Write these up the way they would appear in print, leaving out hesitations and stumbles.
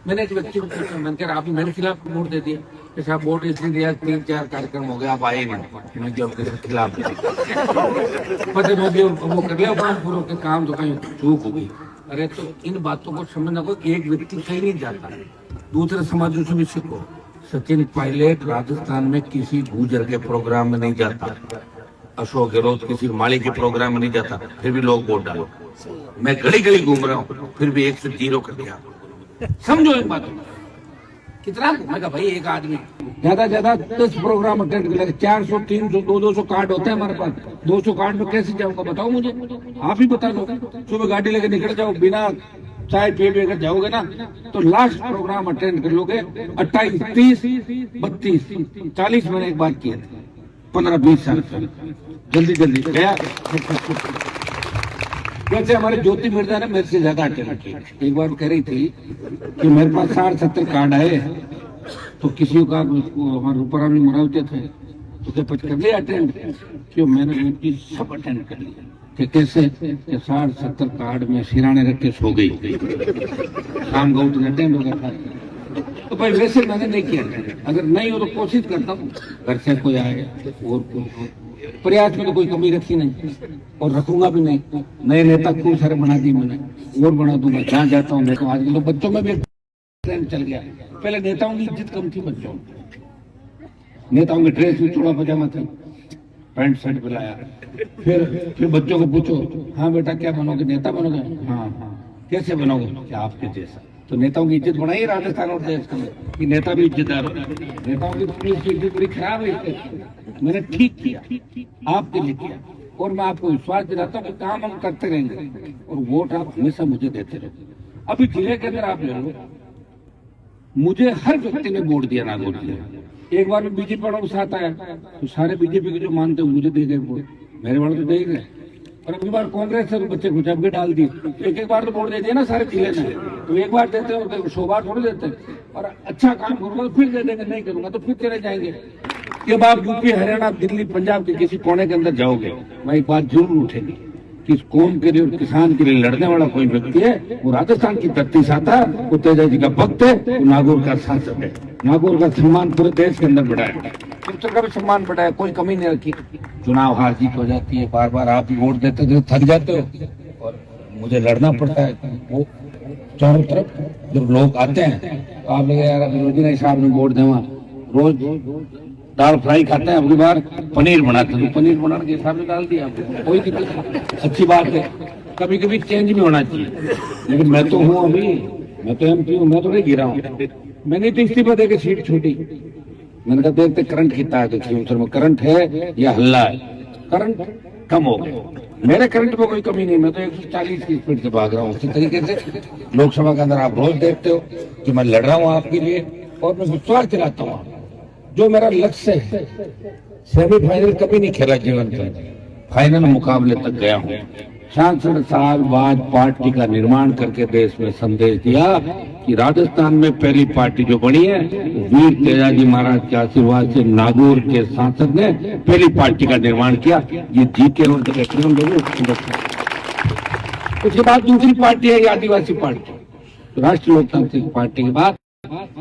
मैंने एक व्यक्ति को पूछा, मैंने कहा आप मेरे खिलाफ वोट दे दिया कि साहब वोट इसलिए दिया 3-4 कार्यक्रम हो गया आप आए नहीं, मैं जो आपके खिलाफ पता मैं जो वो कर लिया काम पूरा के काम तो कहीं चूक होगी। अरे तो इन बातों को समझना को एक व्यक्ति कहीं नहीं जाता, दूसरे समाजों से भी सीखो। सचिन पायलट राजस्थान में किसी गुजर के प्रोग्राम में नहीं जाता, अशोक गहलोत किसी माली के प्रोग्राम में नहीं जाता, फिर भी लोग वोट डालो। मैं गली गली घूम रहा हूँ फिर भी 1 से 0 कर दिया। समझो इन बातों कितना घूमेगा भाई एक आदमी, ज्यादा 10 प्रोग्राम अटेंड कर लेगा, 400 300 200 कार्ड होते हैं हमारे पास, 200 कार्ड में कैसे जाऊंगा बताओ मुझे, आप ही बता दो। सुबह गाड़ी लेकर निकल जाओ, बिना चाय पिए लेकर जाओगे ना तो लास्ट प्रोग्राम अटेंड कर लोगे 28 30 32 40 मैंने एक बात किया 15-20 साल से, जल्दी गया। वैसे हमारे ज्योति मिर्जा ने मेरे से ज्यादा अटेंड किया। एक बार कह रही थी कि मेरे पास 60-70 कार्ड आए, तो किसी का हमारे ऊपर आदमी मरावते थे तो जब कर लिया अटेंड, क्यों मैंने उनकी सब अटेंड कर लिया। कि कैसे 60-70 कार्ड में सिराने रख के सो गई, शाम को उठ अटेंड हो गया था। तो भाई वैसे मैंने नहीं किया, अगर नहीं हो तो कोशिश करता हूँ घर से कोई आए, और प्रयास में तो कोई कमी रखी नहीं और रखूंगा भी नहीं। नए नेता खूब सारे बना दिए मैंने, और बना दूंगा जहाँ जाता हूँ। देखो आजकल तो बच्चों में भी ट्रेंड चल गया, पहले नेताओं की इज्जत कम थी बच्चों में, नेताओं की ड्रेस भी चूड़ा पजामा था, पैंट शर्ट पिलाया। फिर बच्चों को पूछो, हाँ बेटा क्या बनोगे, नेता बनोगे, हाँ कैसे बनोगे, क्या आपके जैसा। तो नेताओं की इज्जत बढ़ाई राजस्थान और देश के कि नेता भी इज्जतदार हो। नेताओं की इज्जत बड़ी खराब है, मैंने ठीक किया, आपके लिए किया, और मैं आपको विश्वास दिलाता हूँ कि काम हम करते रहेंगे और वोट आप हमेशा मुझे देते रहो। अभी जिले के अंदर आप ले लो, मुझे हर व्यक्ति ने वोट दिया नागौर में। एक बार में बीजेपी वालों के साथ आया तो सारे बीजेपी के जो मानते हो मुझे दे गए वोट, मेरे वाले तो दे ही गए। और अगली बार कांग्रेस से बच्चे को जब भी डाल दी, एक बार तो वोट दे दिया ना सारे जिले में, तो एक बार देते हैं 100 बार थोड़ी देते हैं। और अच्छा काम करूंगा तो फिर दे देंगे, नहीं करूंगा तो फिर चले जाएंगे। जब आप यूपी हरियाणा दिल्ली पंजाब के किसी कोने के अंदर जाओगे, वह एक बात जरूर उठेगी कि इस कौम के लिए और किसान के लिए लड़ने वाला कोई व्यक्ति है, वो राजस्थान की धरती से आता, वो तेजा जी का भक्त है, वो नागौर का सांसद है। नागौर का सम्मान पूरे देश के अंदर बढ़ाया, का भी सम्मान बढ़ाया, कोई कमी नहीं रखी। चुनाव हार जीत हो जाती है, बार बार आप वोट देते थे थक जाते हो और मुझे लड़ना पड़ता है। वो चारों तरफ जब लोग आते हैं तो आप लगे यार रोजी हिसाब में वोट देवा, रोज दाल फ्राई खाते हैं, अगली बार पनीर बनाते हैं तो पनीर बनाने के हिसाब से डाल दिया, कोई दिक्कत, अच्छी बात है। कभी कभी चेंज भी होना चाहिए, लेकिन मैं तो हूँ अभी, मैं तो MP हूँ, मैं तो नहीं गिरा हूँ। मैंने तो इस्तीफा देकर सीट छोड़ी, मैंने कहा देखते करंट कितना है, खीमसर में करंट है या हल्ला है। करंट कम हो गया, मेरे करंट में कोई कमी नहीं, मैं तो 140 की स्पीड से भाग रहा हूँ। उसी तरीके से लोकसभा के अंदर आप रोज देखते हो कि मैं लड़ रहा हूँ आपके लिए, और मैं विश्वास दिलाता हूँ जो मेरा लक्ष्य है। सेमीफाइनल कभी नहीं खेला जीवन का, फाइनल मुकाबले तक गया हूँ। 66 साल बाद पार्टी का निर्माण करके देश में संदेश दिया कि राजस्थान में पहली पार्टी जो बनी है, वीर तेजाजी महाराज के आशीर्वाद से नागौर के सांसद ने पहली पार्टी का निर्माण किया। ये जीके और उसके बाद दूसरी पार्टी है आदिवासी पार्टी, तो राष्ट्रीय लोकतांत्रिक पार्टी के बाद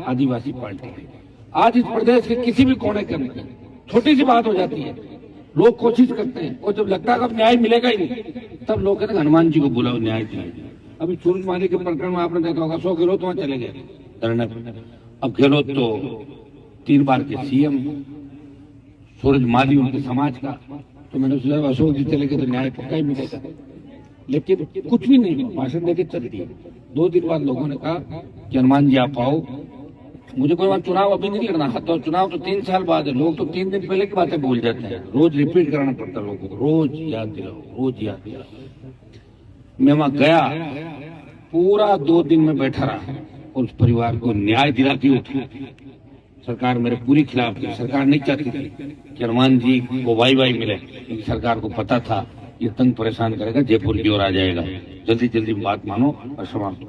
आदिवासी पार्टी है। आज इस प्रदेश के किसी भी कोने के अंदर छोटी सी बात हो जाती है, लोग कोशिश करते हैं, और जब लगता है कि अब न्याय मिलेगा ही नहीं, तब लोग कहते हैं हनुमान जी को बुलाओ न्याय दिलाएंगे। अभी सूरजमाली के प्रकरण में आपने देखा होगा, 100 गहलोत वहां चले गए धरने पर। अब गहलोत तो 3 बार के CM, सूरजमाली उनके समाज का, तो मैंने सोचा अशोक जी चले गए तो न्याय पक्का ही मिलेगा, लेकिन कुछ भी नहीं, भाषण देके चल दिए। 2 दिन बाद लोगों ने कहा कि हनुमान जी आप आओ। मुझे कोई बात, चुनाव अभी नहीं लड़ना था, तो चुनाव तो 3 साल बाद है। लोग तो 3 दिन पहले की बातें भूल जाते हैं, रोज रिपीट कराना पड़ता है लोगों को, रोज याद दिलाओ, रोज याद दिलाओ। मैं वहां गया, पूरा 2 दिन में बैठा रहा और उस परिवार को न्याय दिलाती उठी। सरकार मेरे पूरी खिलाफ थी, सरकार नहीं चाहती थी कि हनुमान जी को वाई मिले, क्योंकि सरकार को पता था ये तंग परेशान करेगा, जयपुर की ओर आ जाएगा। जल्दी जल्दी बात मानो और समाप्त।